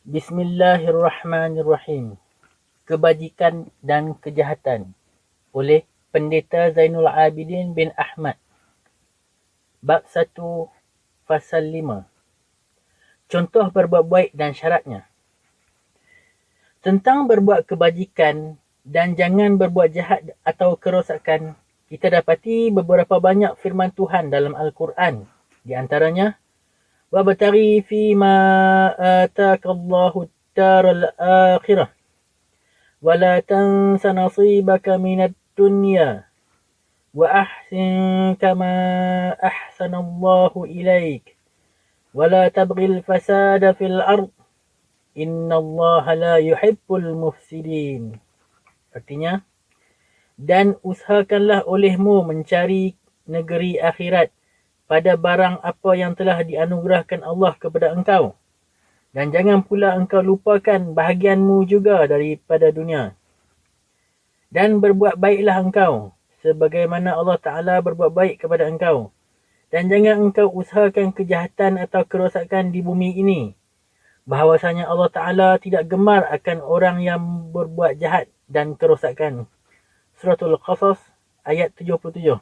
Bismillahirrahmanirrahim. Kebajikan dan kejahatan oleh Pendeta Zainul Abidin bin Ahmad. Bab 1 Fasal 5. Contoh berbuat baik dan syaratnya. Tentang berbuat kebajikan dan jangan berbuat jahat atau kerosakan, kita dapati beberapa banyak firman Tuhan dalam Al-Quran. Di antaranya, وَابْتَغِ فِيمَا آتَاكَ اللَّهُ الدَّارَ الْآخِرَةَ وَلَا تَنْسَ نَصِيبَكَ مِنَ الدُّنْيَا وَأَحْسِنْ كَمَا أَحْسَنَ اللَّهُ إِلَيْكَ وَلَا تَبْغِ الْفَسَادَ فِي الْأَرْضِ إِنَّ اللَّهَ لَا يُحِبُّ الْمُفْسِدِينَ. Artinya, dan usahakanlah olehmu mencari negeri akhirat pada barang apa yang telah dianugerahkan Allah kepada engkau. Dan jangan pula engkau lupakan bahagianmu juga daripada dunia. Dan berbuat baiklah engkau, sebagaimana Allah Ta'ala berbuat baik kepada engkau. Dan jangan engkau usahakan kejahatan atau kerosakan di bumi ini. Bahawasanya Allah Ta'ala tidak gemar akan orang yang berbuat jahat dan kerosakan. Suratul Qasas ayat 77.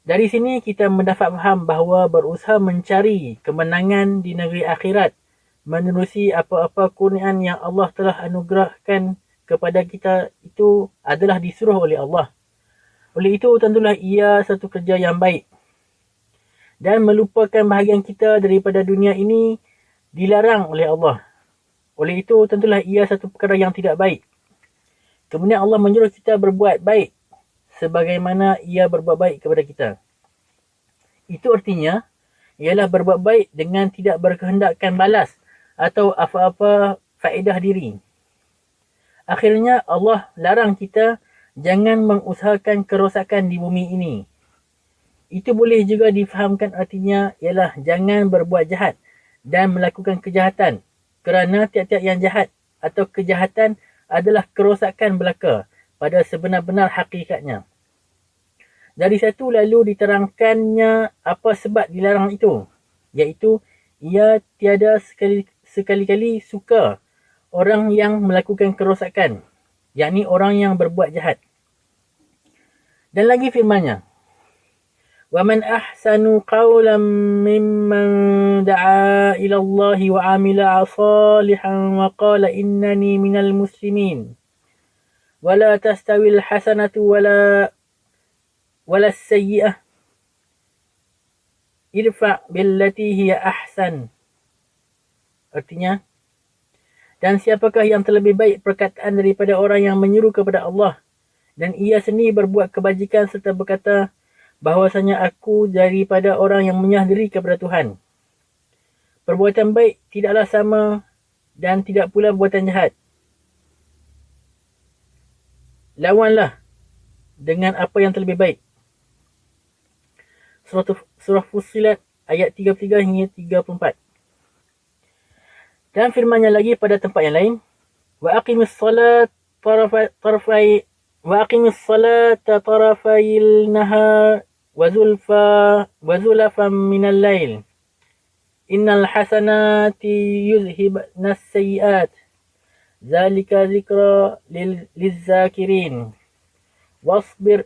Dari sini kita mendapat faham bahawa berusaha mencari kemenangan di negeri akhirat menerusi apa-apa kurniaan yang Allah telah anugerahkan kepada kita itu adalah disuruh oleh Allah. Oleh itu tentulah ia satu kerja yang baik. Dan melupakan bahagian kita daripada dunia ini dilarang oleh Allah. Oleh itu tentulah ia satu perkara yang tidak baik. Kemudian Allah menyuruh kita berbuat baik sebagaimana ia berbuat baik kepada kita. Itu artinya ialah berbuat baik dengan tidak berkehendakkan balas atau apa-apa faedah diri. Akhirnya Allah larang kita jangan mengusahakan kerosakan di bumi ini. Itu boleh juga difahamkan artinya ialah jangan berbuat jahat dan melakukan kejahatan, kerana tiap-tiap yang jahat atau kejahatan adalah kerosakan belaka pada sebenar-benar hakikatnya. Dari satu lalu diterangkannya apa sebab dilarang itu, iaitu ia tiada sekali-kali suka orang yang melakukan kerosakan, yakni orang yang berbuat jahat. Dan lagi firman-Nya, وَمَنْ أَحْسَنُ قَوْلًا مِّمَّنْ دَعَا إِلَى اللَّهِ وَعَمِلَ صَالِحًا وَقَالَ إِنَّنِي مِنَ الْمُسْلِمِينَ وَلَا تَسْتَوِي الْحَسَنَةُ وَلَا السَّيِّئَةُ إِدْفَعْ بِالَّتِي هِيَ أَحْسَنُ. Artinya, dan siapakah yang terlebih baik perkataan daripada orang yang menyeru kepada Allah dan ia sendiri berbuat kebajikan serta berkata, bahwasanya aku daripada orang yang menyerah diri kepada Tuhan. Perbuatan baik tidaklah sama dan tidak pula perbuatan jahat. Lawanlah dengan apa yang terlebih baik. Surah Fussilat ayat 33 hingga 34. Dan firman-Nya lagi pada tempat yang lain, wa aqimis salat tarafayil nahar وَزُلَفًا مِنَ اللَّيْلِ إِنَّ الْحَسَنَاتِ يُذْهِبْنَ السَّيِّئَاتِ ذَلِكَ ذِكْرَى لِلذَّاكِرِينَ وَاصْبِرْ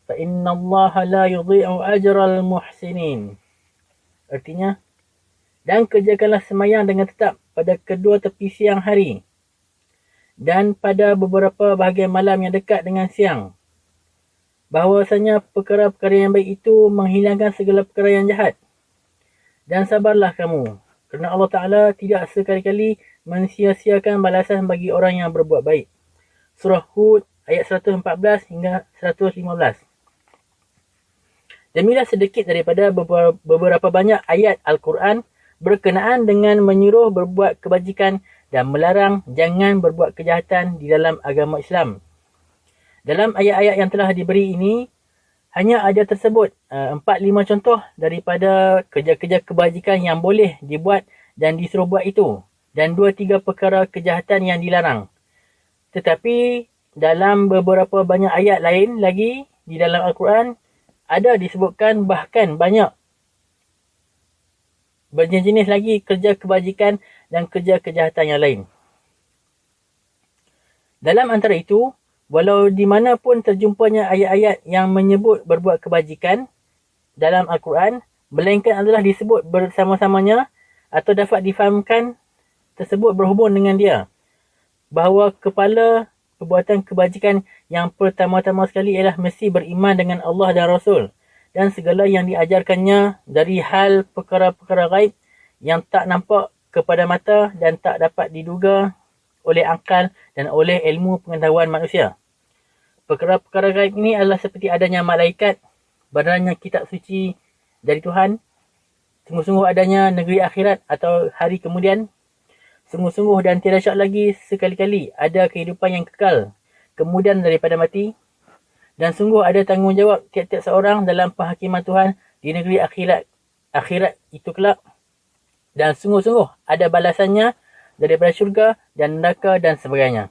فَإِنَّ اللَّهَ لَا يُضِيعُ أَجْرَ الْمُحْسِنِينَ. Artinya, dan kerjakanlah sembahyang dengan tetap pada kedua tepi siang hari dan pada beberapa bahagian malam yang dekat dengan siang. Bahawasanya perkara-perkara yang baik itu menghilangkan segala perkara yang jahat. Dan sabarlah kamu, kerana Allah Ta'ala tidak sekali-kali mensia-siakan balasan bagi orang yang berbuat baik. Surah Hud ayat 114 hingga 115. Demikian sedikit daripada beberapa banyak ayat Al-Quran berkenaan dengan menyuruh berbuat kebajikan dan melarang jangan berbuat kejahatan di dalam agama Islam. Dalam ayat-ayat yang telah diberi ini, hanya ada tersebut 4-5 contoh daripada kerja-kerja kebajikan yang boleh dibuat dan disuruh buat itu. Dan 2-3 perkara kejahatan yang dilarang. Tetapi dalam beberapa banyak ayat lain lagi di dalam Al-Quran, ada disebutkan bahkan banyak berjenis lagi kerja kebajikan dan kerja kejahatan yang lain. Dalam antara itu, walau di mana pun terjumpanya ayat-ayat yang menyebut berbuat kebajikan dalam Al-Quran, melainkan adalah disebut bersama-samanya atau dapat difahamkan tersebut berhubung dengan dia. Bahawa kepala perbuatan kebajikan yang pertama-tama sekali ialah mesti beriman dengan Allah dan Rasul dan segala yang diajarkannya dari hal perkara-perkara gaib yang tak nampak kepada mata dan tak dapat diduga oleh akal dan oleh ilmu pengetahuan manusia. Perkara-perkara gaib ini adalah seperti adanya malaikat, beradanya kitab suci dari Tuhan, sungguh-sungguh adanya negeri akhirat atau hari kemudian, sungguh-sungguh dan tiada syak lagi sekali-kali ada kehidupan yang kekal kemudian daripada mati, dan sungguh ada tanggungjawab tiap-tiap seorang dalam penghakiman Tuhan di negeri akhirat itu kelak, dan sungguh-sungguh ada balasannya daripada syurga dan neraka dan sebagainya.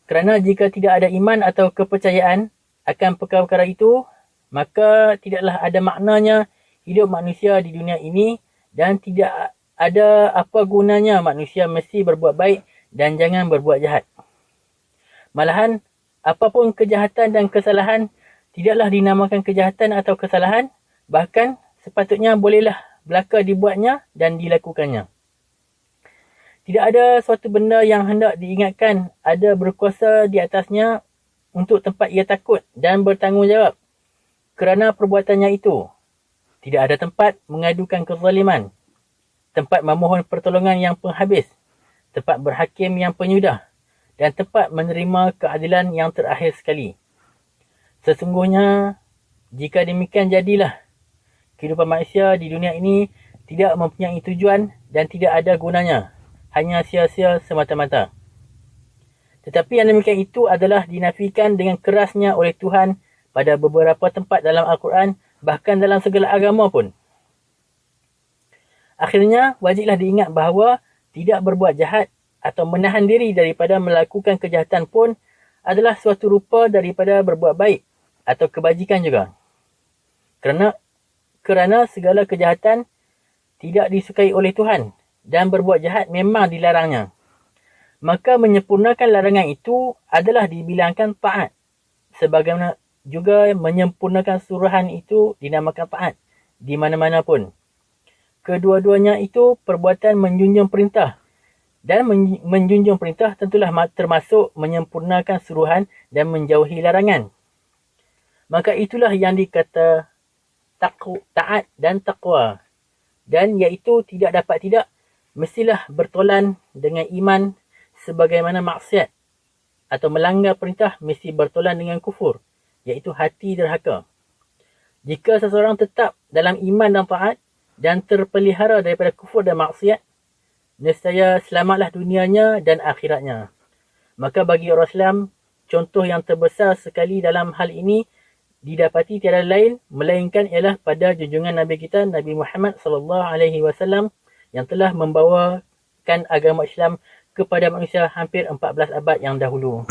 Kerana jika tidak ada iman atau kepercayaan akan perkara-perkara itu, maka tidaklah ada maknanya hidup manusia di dunia ini dan tidak ada apa gunanya manusia mesti berbuat baik dan jangan berbuat jahat. Malahan, apapun kejahatan dan kesalahan tidaklah dinamakan kejahatan atau kesalahan, bahkan sepatutnya bolehlah belaka dibuatnya dan dilakukannya. Tidak ada suatu benda yang hendak diingatkan ada berkuasa di atasnya untuk tempat ia takut dan bertanggungjawab kerana perbuatannya itu. Tidak ada tempat mengadukan kezaliman, tempat memohon pertolongan yang penghabis, tempat berhakim yang penyudah, dan tempat menerima keadilan yang terakhir sekali. Sesungguhnya, jika demikian jadilah, kehidupan manusia di dunia ini tidak mempunyai tujuan dan tidak ada gunanya, hanya sia-sia semata-mata. Tetapi yang demikian itu adalah dinafikan dengan kerasnya oleh Tuhan pada beberapa tempat dalam Al-Quran, bahkan dalam segala agama pun. Akhirnya, wajiblah diingat bahawa tidak berbuat jahat atau menahan diri daripada melakukan kejahatan pun adalah suatu rupa daripada berbuat baik atau kebajikan juga. Kerana segala kejahatan tidak disukai oleh Tuhan dan berbuat jahat memang dilarangnya. Maka menyempurnakan larangan itu adalah dibilangkan taat. Sebagaimana juga menyempurnakan suruhan itu dinamakan taat di mana-mana pun. Kedua-duanya itu perbuatan menjunjung perintah. Dan menjunjung perintah tentulah termasuk menyempurnakan suruhan dan menjauhi larangan. Maka itulah yang dikata taat dan taqwa. Dan iaitu tidak mestilah bertolan dengan iman sebagaimana maksiat atau melanggar perintah mesti bertolan dengan kufur, iaitu hati derhaka. Jika seseorang tetap dalam iman dan taat dan terpelihara daripada kufur dan maksiat, nescaya selamatlah dunianya dan akhiratnya. Maka bagi orang Islam, contoh yang terbesar sekali dalam hal ini didapati tiada lain melainkan ialah pada junjungan Nabi kita Nabi Muhammad SAW yang telah membawakan agama Islam kepada manusia hampir 14 abad yang dahulu.